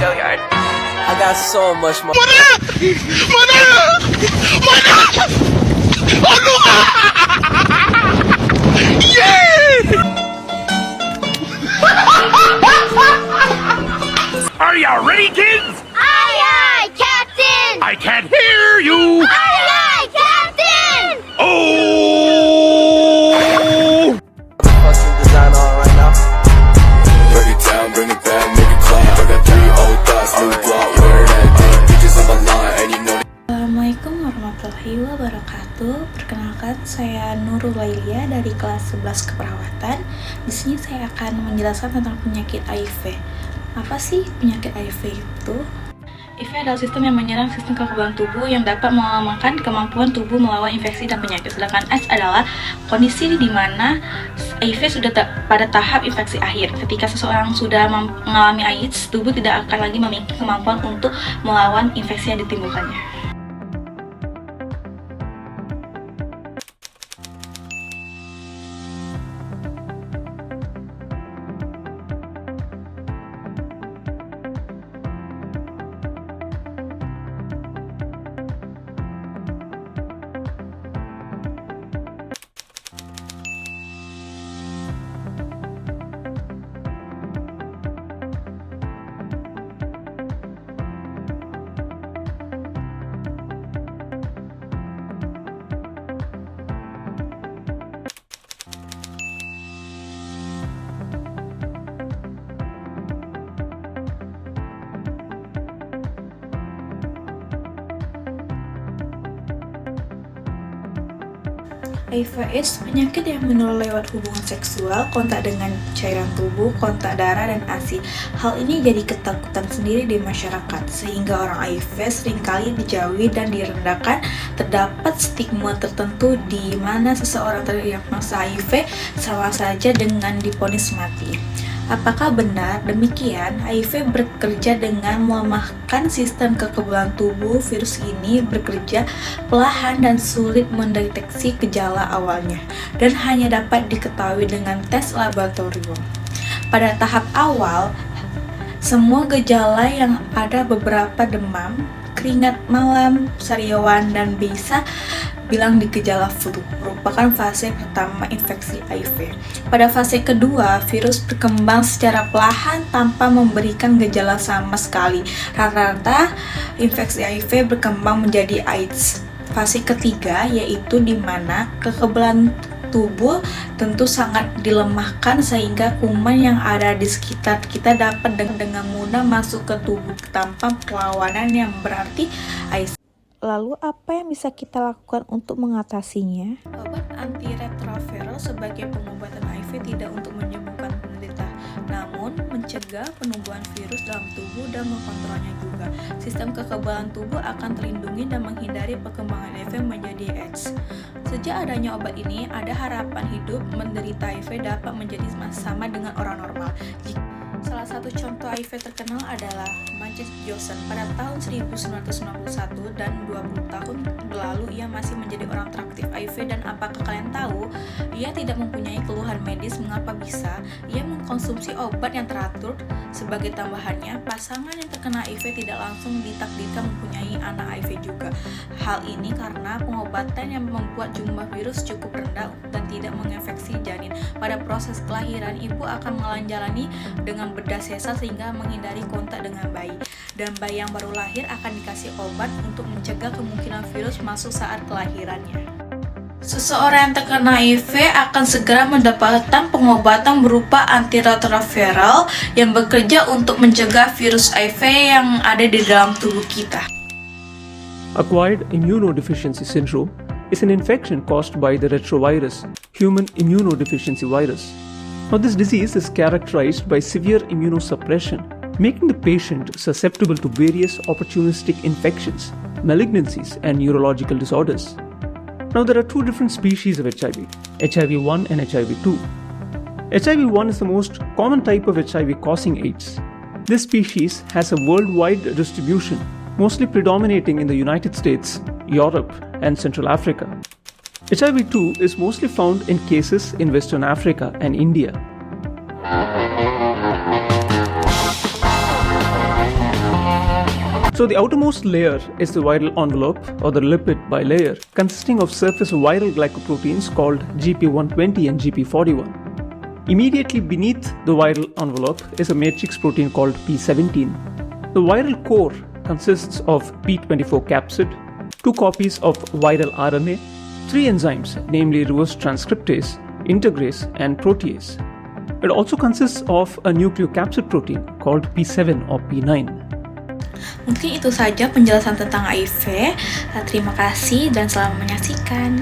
Gilliard. I got so much more. Are you ready, kids? Aye, aye, Captain! I can't hear you. Aye, aye, Captain! Oh! Fucking design on right now. Break it down, bring it back, make it clap. I got 3 old thoughts, new block, where that thing. Bitches on my line, and you know. Assalamualaikum warahmatullahi wabarakatuh. Perkenalkan, saya Nurul Lailia dari kelas 11 keperawatan. Di sini saya akan menjelaskan tentang penyakit HIV. Apa sih penyakit HIV itu? HIV adalah sistem yang menyerang sistem kekebalan tubuh yang dapat melemahkan kemampuan tubuh melawan infeksi dan penyakit. Sedangkan AIDS adalah kondisi di mana HIV sudah pada tahap infeksi akhir. Ketika seseorang sudah mengalami AIDS, tubuh tidak akan lagi memiliki kemampuan untuk melawan infeksi yang ditimbulkannya. HIV/AIDS penyakit yang menular lewat hubungan seksual, kontak dengan cairan tubuh, kontak darah, dan ASI. Hal ini jadi ketakutan sendiri di masyarakat, sehingga orang HIV seringkali dijauhi dan direndahkan. Terdapat stigma tertentu di mana seseorang terdiagnosa HIV sama saja dengan divonis mati. Apakah benar demikian? HIV bekerja dengan melemahkan sistem kekebalan tubuh. Virus ini bekerja perlahan dan sulit mendeteksi gejala awalnya, dan hanya dapat diketahui dengan tes laboratorium. Pada tahap awal, semua gejala yang ada beberapa demam, keringat malam, sariawan, dan bisa bilang di gejala flu, merupakan fase pertama infeksi HIV. Pada fase kedua, virus berkembang secara perlahan tanpa memberikan gejala sama sekali. Rata-rata infeksi HIV berkembang menjadi AIDS. Fase ketiga yaitu di mana kekebalan tubuh tentu sangat dilemahkan sehingga kuman yang ada di sekitar kita dapat dengan mudah masuk ke tubuh tanpa perlawanan yang berarti AIDS. Lalu apa yang bisa kita lakukan untuk mengatasinya? Obat antiretroviral sebagai pengobatan HIV tidak untuk menyembuhkan penderita, namun mencegah penumbuhan virus dalam tubuh dan mengontrolnya juga. Sistem kekebalan tubuh akan terlindungi dan menghindari perkembangan HIV menjadi AIDS. Sejak adanya obat ini, ada harapan hidup menderita HIV dapat menjadi sama dengan orang normal. Salah satu contoh HIV terkenal adalah Magic Johnson. Pada tahun 1991 dan 20 tahun berlalu ia masih menjadi orang teraktif HIV. Dan apakah kalian tahu, ia tidak mempunyai keluhan medis. Mengapa bisa? Ia mengkonsumsi obat yang teratur. Sebagai tambahannya, pasangan yang terkena HIV tidak langsung ditakdirkan mempunyai anak HIV juga. Hal ini karena pengobatan yang membuat jumlah virus cukup rendah dan tidak menginfeksi janin. Pada proses kelahiran, ibu akan menjalani dengan bedah sesar sehingga menghindari kontak dengan bayi, dan bayi yang baru lahir akan dikasih obat untuk mencegah kemungkinan virus masuk saat kelahirannya. Seseorang yang terkena HIV akan segera mendapatkan pengobatan berupa antiretroviral yang bekerja untuk mencegah virus HIV yang ada di dalam tubuh kita. Acquired immunodeficiency syndrome is an infection caused by the retrovirus, human immunodeficiency virus. Now, this disease is characterized by severe immunosuppression, making the patient susceptible to various opportunistic infections, malignancies, and neurological disorders. Now, there are two different species of HIV, HIV-1 and HIV-2. HIV-1 is the most common type of HIV causing AIDS. This species has a worldwide distribution, mostly predominating in the United States, Europe, and Central Africa. HIV-2 is mostly found in cases in Western Africa and India. So the outermost layer is the viral envelope or the lipid bilayer consisting of surface viral glycoproteins called GP120 and GP41. Immediately beneath the viral envelope is a matrix protein called P17. The viral core consists of P24 capsid, 2 copies of viral RNA, 3 enzymes, namely reverse transcriptase, integrase, and protease. It also consists of a nucleocapsid protein called P7 or P9. Mungkin itu saja penjelasan tentang HIV. Terima kasih dan selamat menyaksikan.